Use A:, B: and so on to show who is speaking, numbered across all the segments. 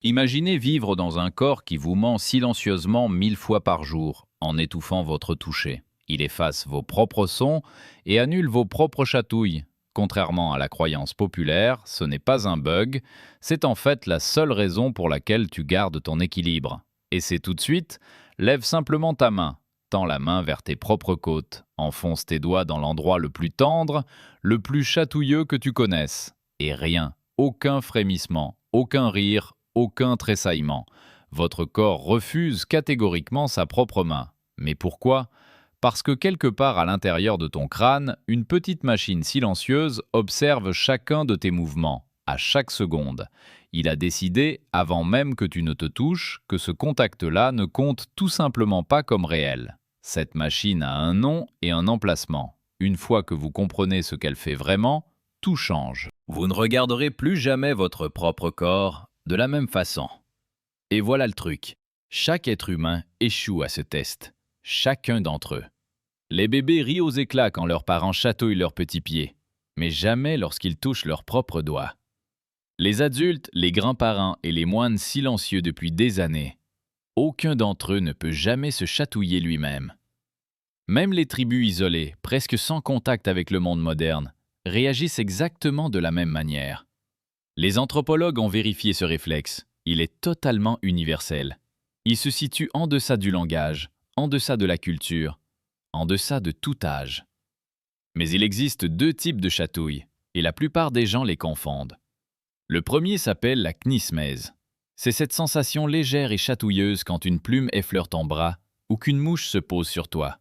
A: Imaginez vivre dans un corps qui vous ment silencieusement 1000 fois par jour, en étouffant votre toucher. Il efface vos propres sons et annule vos propres chatouilles. Contrairement à la croyance populaire, ce n'est pas un bug, c'est en fait la seule raison pour laquelle tu gardes ton équilibre. Et c'est tout de suite, lève simplement ta main, tends la main vers tes propres côtes, enfonce tes doigts dans l'endroit le plus tendre, le plus chatouilleux que tu connaisses. Et rien, aucun frémissement, aucun rire, aucun tressaillement. Votre corps refuse catégoriquement sa propre main. Mais pourquoi? Parce que quelque part à l'intérieur de ton crâne, une petite machine silencieuse observe chacun de tes mouvements, à chaque seconde. Il a décidé, avant même que tu ne te touches, que ce contact-là ne compte tout simplement pas comme réel. Cette machine a un nom et un emplacement. Une fois que vous comprenez ce qu'elle fait vraiment, tout change. Vous ne regarderez plus jamais votre propre corps de la même façon. Et voilà le truc. Chaque être humain échoue à ce test. Chacun d'entre eux. Les bébés rient aux éclats quand leurs parents chatouillent leurs petits pieds, mais jamais lorsqu'ils touchent leurs propres doigts. Les adultes, les grands-parents et les moines silencieux depuis des années, aucun d'entre eux ne peut jamais se chatouiller lui-même. Même les tribus isolées, presque sans contact avec le monde moderne, réagissent exactement de la même manière. Les anthropologues ont vérifié ce réflexe. Il est totalement universel. Il se situe en deçà du langage, en deçà de la culture, en deçà de tout âge. Mais il existe deux types de chatouilles, et la plupart des gens les confondent. Le premier s'appelle la knismèse. C'est cette sensation légère et chatouilleuse quand une plume effleure ton bras ou qu'une mouche se pose sur toi.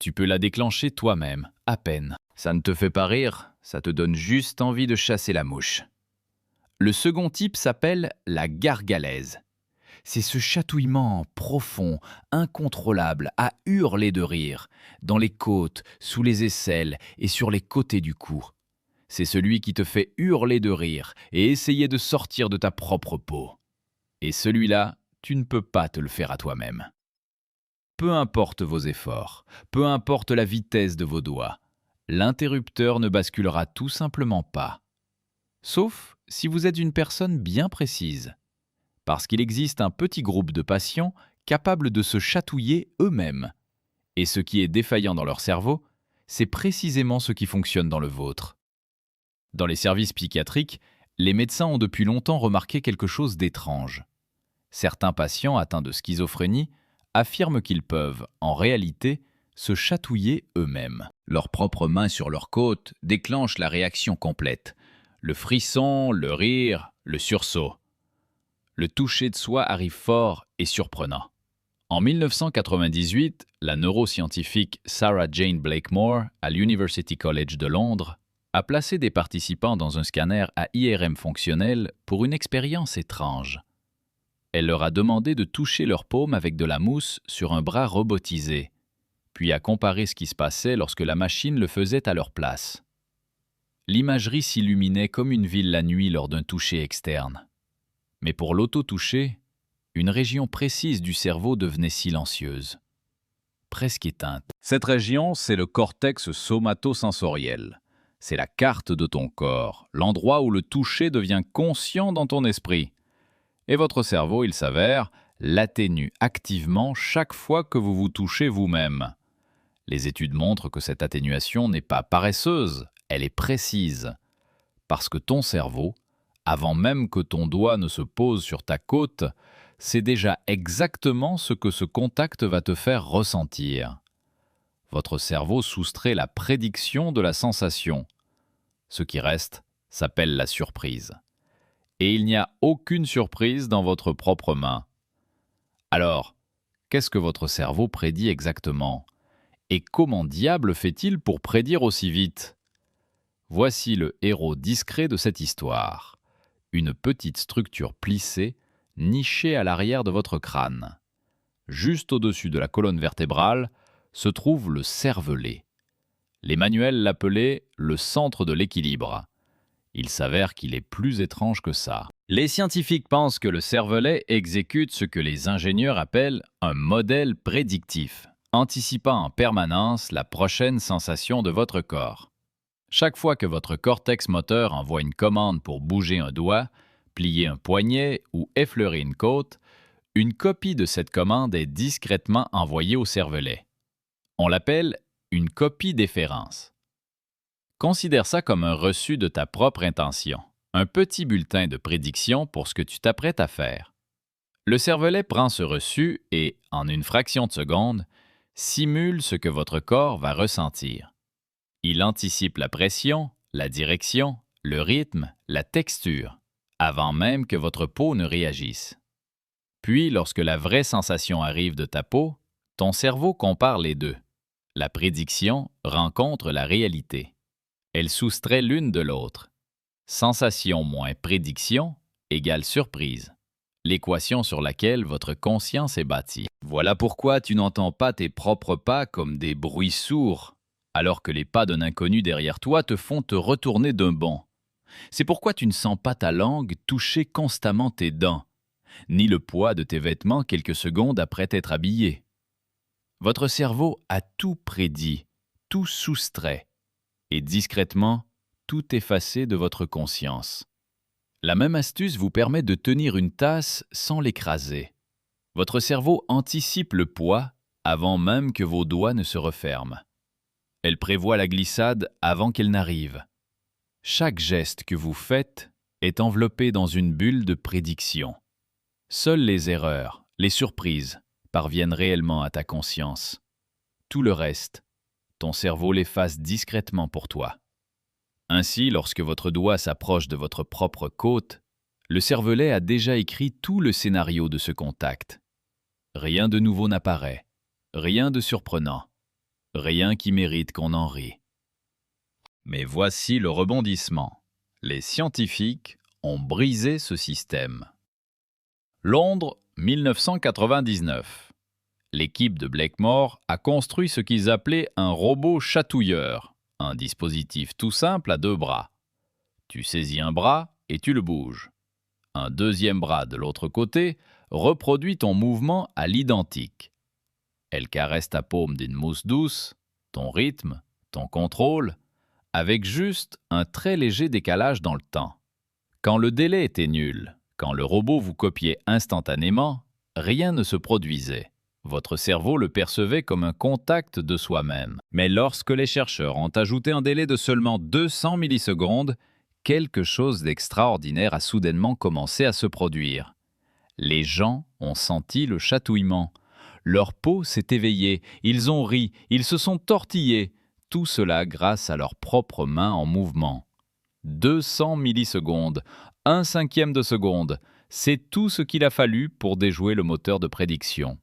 A: Tu peux la déclencher toi-même, à peine. Ça ne te fait pas rire, ça te donne juste envie de chasser la mouche. Le second type s'appelle la gargalaise. C'est ce chatouillement profond, incontrôlable, à hurler de rire, dans les côtes, sous les aisselles et sur les côtés du cou. C'est celui qui te fait hurler de rire et essayer de sortir de ta propre peau. Et celui-là, tu ne peux pas te le faire à toi-même. Peu importe vos efforts, peu importe la vitesse de vos doigts, l'interrupteur ne basculera tout simplement pas. Sauf si vous êtes une personne bien précise. Parce qu'il existe un petit groupe de patients capables de se chatouiller eux-mêmes. Et ce qui est défaillant dans leur cerveau, c'est précisément ce qui fonctionne dans le vôtre. Dans les services psychiatriques, les médecins ont depuis longtemps remarqué quelque chose d'étrange. Certains patients atteints de schizophrénie affirment qu'ils peuvent, en réalité, se chatouiller eux-mêmes. Leurs propres mains sur leurs côtes déclenchent la réaction complète. Le frisson, le rire, le sursaut. Le toucher de soi arrive fort et surprenant. En 1998, la neuroscientifique Sarah Jane Blakemore, à l'University College de Londres, a placé des participants dans un scanner à IRM fonctionnel pour une expérience étrange. Elle leur a demandé de toucher leurs paumes avec de la mousse sur un bras robotisé, puis a comparé ce qui se passait lorsque la machine le faisait à leur place. L'imagerie s'illuminait comme une ville la nuit lors d'un toucher externe. Mais pour l'auto-toucher, une région précise du cerveau devenait silencieuse, presque éteinte. Cette région, c'est le cortex somatosensoriel. C'est la carte de ton corps, l'endroit où le toucher devient conscient dans ton esprit. Et votre cerveau, il s'avère, l'atténue activement chaque fois que vous vous touchez vous-même. Les études montrent que cette atténuation n'est pas paresseuse, elle est précise. Parce que ton cerveau, avant même que ton doigt ne se pose sur ta côte, c'est déjà exactement ce que ce contact va te faire ressentir. Votre cerveau soustrait la prédiction de la sensation. Ce qui reste s'appelle la surprise. Et il n'y a aucune surprise dans votre propre main. Alors, qu'est-ce que votre cerveau prédit exactement? Et comment diable fait-il pour prédire aussi vite? Voici le héros discret de cette histoire. Une petite structure plissée, nichée à l'arrière de votre crâne. Juste au-dessus de la colonne vertébrale se trouve le cervelet. Les manuels l'appelaient le centre de l'équilibre. Il s'avère qu'il est plus étrange que ça. Les scientifiques pensent que le cervelet exécute ce que les ingénieurs appellent un modèle prédictif, anticipant en permanence la prochaine sensation de votre corps. Chaque fois que votre cortex moteur envoie une commande pour bouger un doigt, plier un poignet ou effleurer une côte, une copie de cette commande est discrètement envoyée au cervelet. On l'appelle une copie d'efférence. Considère ça comme un reçu de ta propre intention, un petit bulletin de prédiction pour ce que tu t'apprêtes à faire. Le cervelet prend ce reçu et, en une fraction de seconde, simule ce que votre corps va ressentir. Il anticipe la pression, la direction, le rythme, la texture, avant même que votre peau ne réagisse. Puis, lorsque la vraie sensation arrive de ta peau, ton cerveau compare les deux. La prédiction rencontre la réalité. Elle soustrait l'une de l'autre. Sensation moins prédiction égale surprise. L'équation sur laquelle votre conscience est bâtie. Voilà pourquoi tu n'entends pas tes propres pas comme des bruits sourds, alors que les pas d'un inconnu derrière toi te font te retourner d'un bond. C'est pourquoi tu ne sens pas ta langue toucher constamment tes dents, ni le poids de tes vêtements quelques secondes après t'être habillé. Votre cerveau a tout prédit, tout soustrait, et discrètement, tout effacé de votre conscience. La même astuce vous permet de tenir une tasse sans l'écraser. Votre cerveau anticipe le poids avant même que vos doigts ne se referment. Elle prévoit la glissade avant qu'elle n'arrive. Chaque geste que vous faites est enveloppé dans une bulle de prédiction. Seules les erreurs, les surprises, parviennent réellement à ta conscience. Tout le reste, ton cerveau l'efface discrètement pour toi. Ainsi, lorsque votre doigt s'approche de votre propre côte, le cervelet a déjà écrit tout le scénario de ce contact. Rien de nouveau n'apparaît, rien de surprenant, rien qui mérite qu'on en rie. Mais voici le rebondissement. Les scientifiques ont brisé ce système. Londres, 1999. L'équipe de Blakemore a construit ce qu'ils appelaient un robot chatouilleur, un dispositif tout simple à 2 bras. Tu saisis un bras et tu le bouges. Un deuxième bras de l'autre côté reproduit ton mouvement à l'identique. Elle caresse ta paume d'une mousse douce, ton rythme, ton contrôle, avec juste un très léger décalage dans le temps. Quand le délai était nul, quand le robot vous copiait instantanément, rien ne se produisait. Votre cerveau le percevait comme un contact de soi-même. Mais lorsque les chercheurs ont ajouté un délai de seulement 200 millisecondes, quelque chose d'extraordinaire a soudainement commencé à se produire. Les gens ont senti le chatouillement. Leur peau s'est éveillée, ils ont ri, ils se sont tortillés. Tout cela grâce à leurs propres mains en mouvement. 200 millisecondes, 1/5 de seconde, c'est tout ce qu'il a fallu pour déjouer le moteur de prédiction.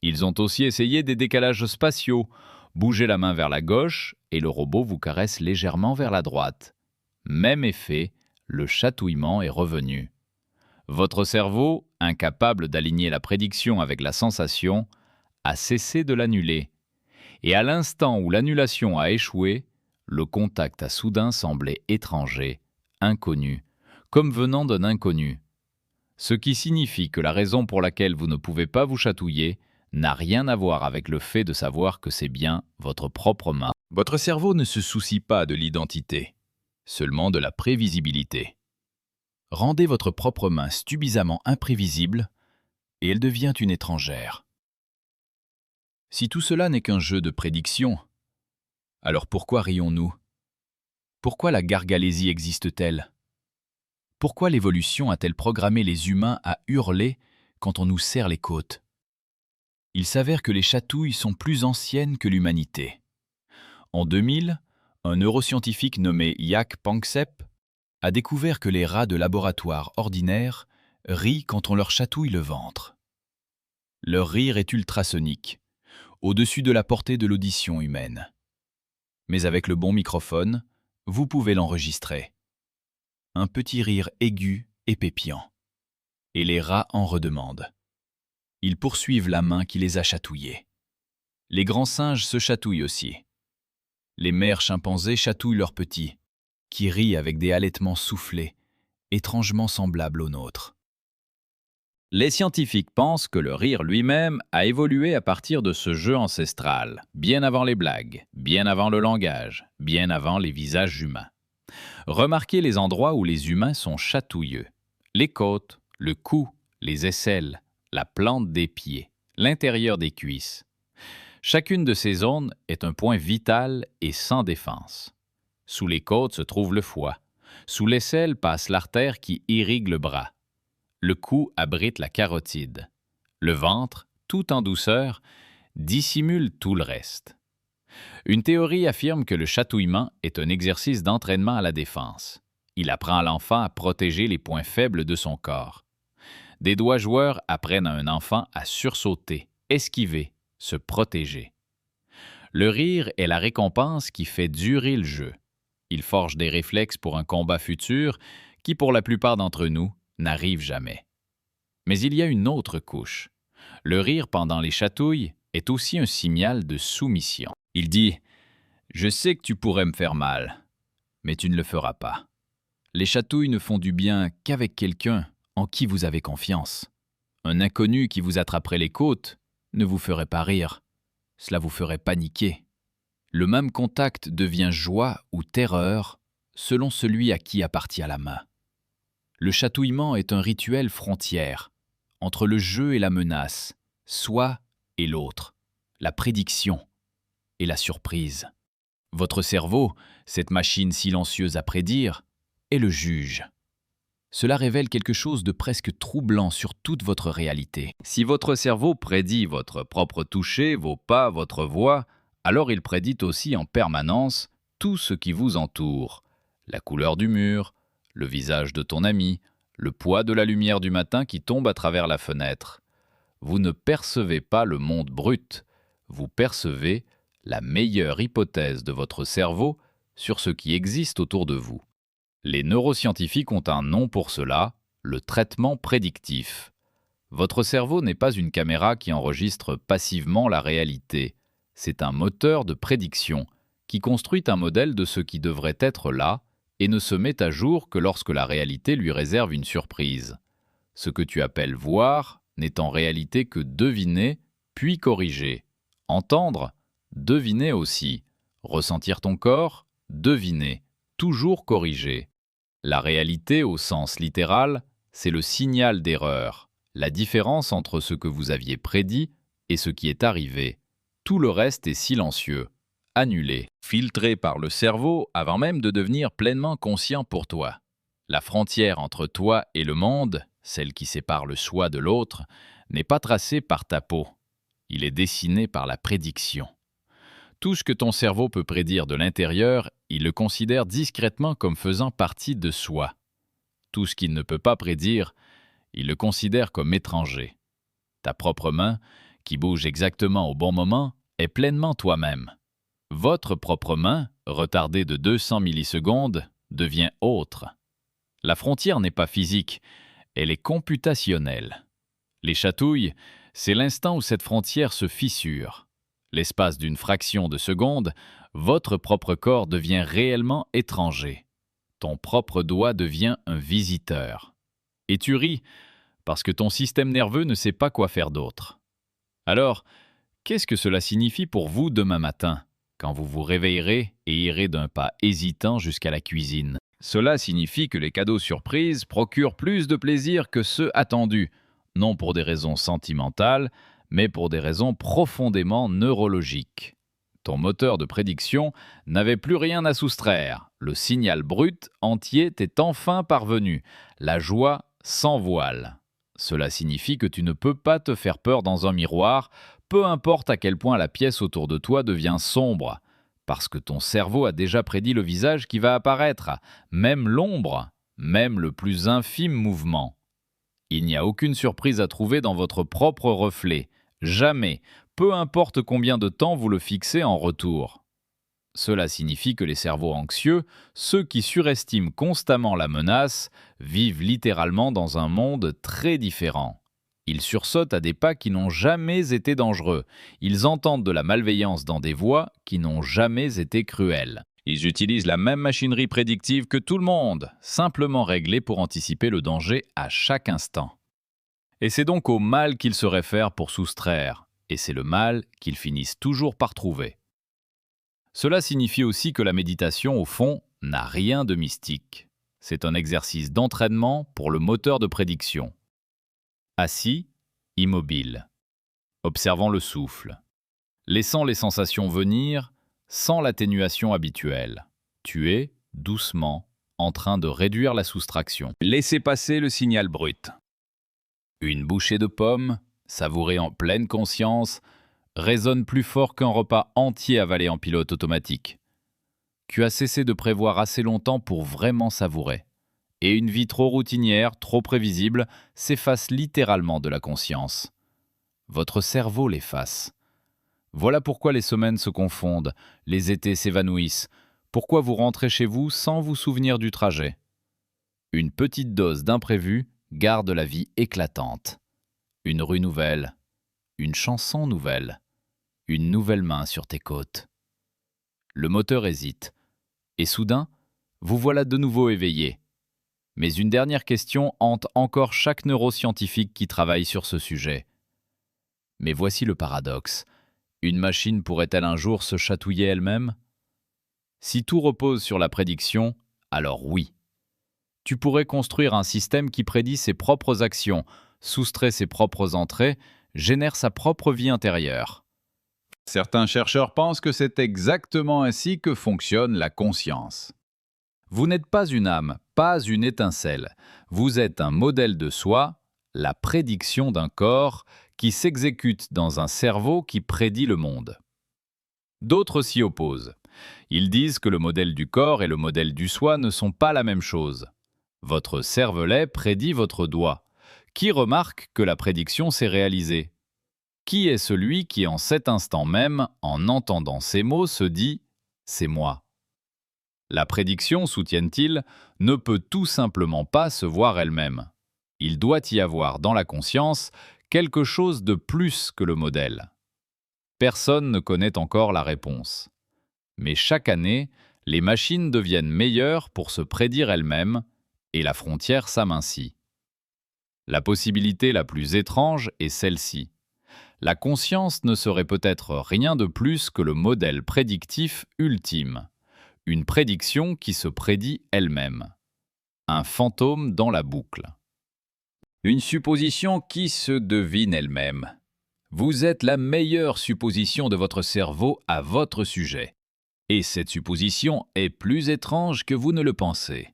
A: Ils ont aussi essayé des décalages spatiaux. Bougez la main vers la gauche et le robot vous caresse légèrement vers la droite. Même effet, le chatouillement est revenu. Votre cerveau, incapable d'aligner la prédiction avec la sensation, a cessé de l'annuler. Et à l'instant où l'annulation a échoué, le contact a soudain semblé étranger, inconnu, comme venant d'un inconnu. Ce qui signifie que la raison pour laquelle vous ne pouvez pas vous chatouiller n'a rien à voir avec le fait de savoir que c'est bien votre propre main. Votre cerveau ne se soucie pas de l'identité, seulement de la prévisibilité. Rendez votre propre main stupidement imprévisible et elle devient une étrangère. Si tout cela n'est qu'un jeu de prédiction, alors pourquoi rions-nous? Pourquoi la gargalésie existe-t-elle? Pourquoi l'évolution a-t-elle programmé les humains à hurler quand on nous serre les côtes? Il s'avère que les chatouilles sont plus anciennes que l'humanité. En 2000, un neuroscientifique nommé Jaak Panksepp a découvert que les rats de laboratoire ordinaires rient quand on leur chatouille le ventre. Leur rire est ultrasonique, au-dessus de la portée de l'audition humaine. Mais avec le bon microphone, vous pouvez l'enregistrer. Un petit rire aigu et pépiant. Et les rats en redemandent. Ils poursuivent la main qui les a chatouillés. Les grands singes se chatouillent aussi. Les mères chimpanzés chatouillent leurs petits, qui rient avec des halètements soufflés, étrangement semblables aux nôtres. Les scientifiques pensent que le rire lui-même a évolué à partir de ce jeu ancestral, bien avant les blagues, bien avant le langage, bien avant les visages humains. Remarquez les endroits où les humains sont chatouilleux. Les côtes, le cou, les aisselles, la plante des pieds, l'intérieur des cuisses. Chacune de ces zones est un point vital et sans défense. Sous les côtes se trouve le foie. Sous l'aisselle passe l'artère qui irrigue le bras. Le cou abrite la carotide. Le ventre, tout en douceur, dissimule tout le reste. Une théorie affirme que le chatouillement est un exercice d'entraînement à la défense. Il apprend à l'enfant à protéger les points faibles de son corps. Des doigts joueurs apprennent à un enfant à sursauter, esquiver, se protéger. Le rire est la récompense qui fait durer le jeu. Il forge des réflexes pour un combat futur qui, pour la plupart d'entre nous, n'arrive jamais. Mais il y a une autre couche. Le rire pendant les chatouilles est aussi un signal de soumission. Il dit « Je sais que tu pourrais me faire mal, mais tu ne le feras pas. » Les chatouilles ne font du bien qu'avec quelqu'un en qui vous avez confiance. Un inconnu qui vous attraperait les côtes ne vous ferait pas rire. Cela vous ferait paniquer. Le même contact devient joie ou terreur selon celui à qui appartient la main. Le chatouillement est un rituel frontière entre le jeu et la menace, soi et l'autre, la prédiction et la surprise. Votre cerveau, cette machine silencieuse à prédire, est le juge. Cela révèle quelque chose de presque troublant sur toute votre réalité. Si votre cerveau prédit votre propre toucher, vos pas, votre voix, alors il prédit aussi en permanence tout ce qui vous entoure. La couleur du mur, le visage de ton ami, le poids de la lumière du matin qui tombe à travers la fenêtre. Vous ne percevez pas le monde brut, vous percevez la meilleure hypothèse de votre cerveau sur ce qui existe autour de vous. Les neuroscientifiques ont un nom pour cela, le traitement prédictif. Votre cerveau n'est pas une caméra qui enregistre passivement la réalité. C'est un moteur de prédiction qui construit un modèle de ce qui devrait être là et ne se met à jour que lorsque la réalité lui réserve une surprise. Ce que tu appelles voir n'est en réalité que deviner, puis corriger. Entendre, deviner aussi. Ressentir ton corps, deviner. Toujours corriger. La réalité, au sens littéral, c'est le signal d'erreur, la différence entre ce que vous aviez prédit et ce qui est arrivé. Tout le reste est silencieux, annulé, filtré par le cerveau avant même de devenir pleinement conscient pour toi. La frontière entre toi et le monde, celle qui sépare le soi de l'autre, n'est pas tracée par ta peau. Il est dessiné par la prédiction. Tout ce que ton cerveau peut prédire de l'intérieur, il le considère discrètement comme faisant partie de soi. Tout ce qu'il ne peut pas prédire, il le considère comme étranger. Ta propre main, qui bouge exactement au bon moment, est pleinement toi-même. Votre propre main, retardée de 200 millisecondes, devient autre. La frontière n'est pas physique, elle est computationnelle. Les chatouilles, c'est l'instant où cette frontière se fissure. L'espace d'une fraction de seconde, votre propre corps devient réellement étranger. Ton propre doigt devient un visiteur. Et tu ris parce que ton système nerveux ne sait pas quoi faire d'autre. Alors, qu'est-ce que cela signifie pour vous demain matin, quand vous vous réveillerez et irez d'un pas hésitant jusqu'à la cuisine? Cela signifie que les cadeaux surprises procurent plus de plaisir que ceux attendus, non pour des raisons sentimentales, mais pour des raisons profondément neurologiques. Ton moteur de prédiction n'avait plus rien à soustraire. Le signal brut entier t'est enfin parvenu. La joie sans voile. Cela signifie que tu ne peux pas te faire peur dans un miroir, peu importe à quel point la pièce autour de toi devient sombre, parce que ton cerveau a déjà prédit le visage qui va apparaître, même l'ombre, même le plus infime mouvement. Il n'y a aucune surprise à trouver dans votre propre reflet. Jamais, peu importe combien de temps vous le fixez en retour. Cela signifie que les cerveaux anxieux, ceux qui surestiment constamment la menace, vivent littéralement dans un monde très différent. Ils sursautent à des pas qui n'ont jamais été dangereux. Ils entendent de la malveillance dans des voix qui n'ont jamais été cruelles. Ils utilisent la même machinerie prédictive que tout le monde, simplement réglée pour anticiper le danger à chaque instant. Et c'est donc au mal qu'ils se réfèrent pour soustraire, et c'est le mal qu'ils finissent toujours par trouver. Cela signifie aussi que la méditation, au fond, n'a rien de mystique. C'est un exercice d'entraînement pour le moteur de prédiction. Assis, immobile, observant le souffle, laissant les sensations venir sans l'atténuation habituelle. Tu es, doucement, en train de réduire la soustraction. Laissez passer le signal brut. Une bouchée de pomme, savourée en pleine conscience, résonne plus fort qu'un repas entier avalé en pilote automatique. Tu as cessé de prévoir assez longtemps pour vraiment savourer. Et une vie trop routinière, trop prévisible, s'efface littéralement de la conscience. Votre cerveau l'efface. Voilà pourquoi les semaines se confondent, les étés s'évanouissent, pourquoi vous rentrez chez vous sans vous souvenir du trajet. Une petite dose d'imprévu garde la vie éclatante. Une rue nouvelle, une chanson nouvelle, une nouvelle main sur tes côtes. Le moteur hésite, et soudain, vous voilà de nouveau éveillé. Mais une dernière question hante encore chaque neuroscientifique qui travaille sur ce sujet. Mais voici le paradoxe. Une machine pourrait-elle un jour se chatouiller elle-même? Si tout repose sur la prédiction, alors oui. Tu pourrais construire un système qui prédit ses propres actions, soustrait ses propres entrées, génère sa propre vie intérieure. Certains chercheurs pensent que c'est exactement ainsi que fonctionne la conscience. Vous n'êtes pas une âme, pas une étincelle. Vous êtes un modèle de soi, la prédiction d'un corps qui s'exécute dans un cerveau qui prédit le monde. D'autres s'y opposent. Ils disent que le modèle du corps et le modèle du soi ne sont pas la même chose. Votre cervelet prédit votre doigt. Qui remarque que la prédiction s'est réalisée? Qui est celui qui, en cet instant même, en entendant ces mots, se dit « c'est moi ». La prédiction, soutiennent-ils, ne peut tout simplement pas se voir elle-même. Il doit y avoir dans la conscience quelque chose de plus que le modèle. Personne ne connaît encore la réponse. Mais chaque année, les machines deviennent meilleures pour se prédire elles-mêmes et la frontière s'amincit. La possibilité la plus étrange est celle-ci. La conscience ne serait peut-être rien de plus que le modèle prédictif ultime. Une prédiction qui se prédit elle-même. Un fantôme dans la boucle. Une supposition qui se devine elle-même. Vous êtes la meilleure supposition de votre cerveau à votre sujet. Et cette supposition est plus étrange que vous ne le pensez.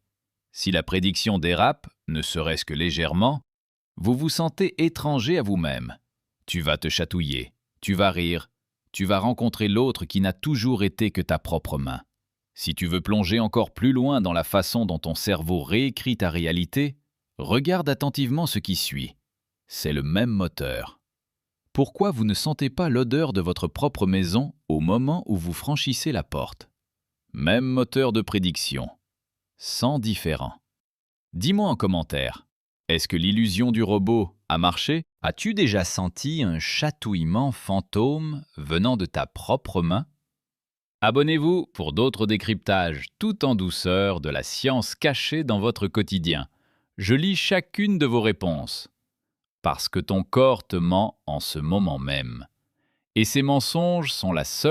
A: Si la prédiction dérape, ne serait-ce que légèrement, vous vous sentez étranger à vous-même. Tu vas te chatouiller, tu vas rire, tu vas rencontrer l'autre qui n'a toujours été que ta propre main. Si tu veux plonger encore plus loin dans la façon dont ton cerveau réécrit ta réalité, regarde attentivement ce qui suit. C'est le même moteur. Pourquoi vous ne sentez pas l'odeur de votre propre maison au moment où vous franchissez la porte? Même moteur de prédiction. Sans différent. Dis-moi en commentaire, est-ce que l'illusion du robot a marché? As-tu déjà senti un chatouillement fantôme venant de ta propre main? Abonnez-vous pour d'autres décryptages tout en douceur de la science cachée dans votre quotidien. Je lis chacune de vos réponses. Parce que ton corps te ment en ce moment même. Et ces mensonges sont la seule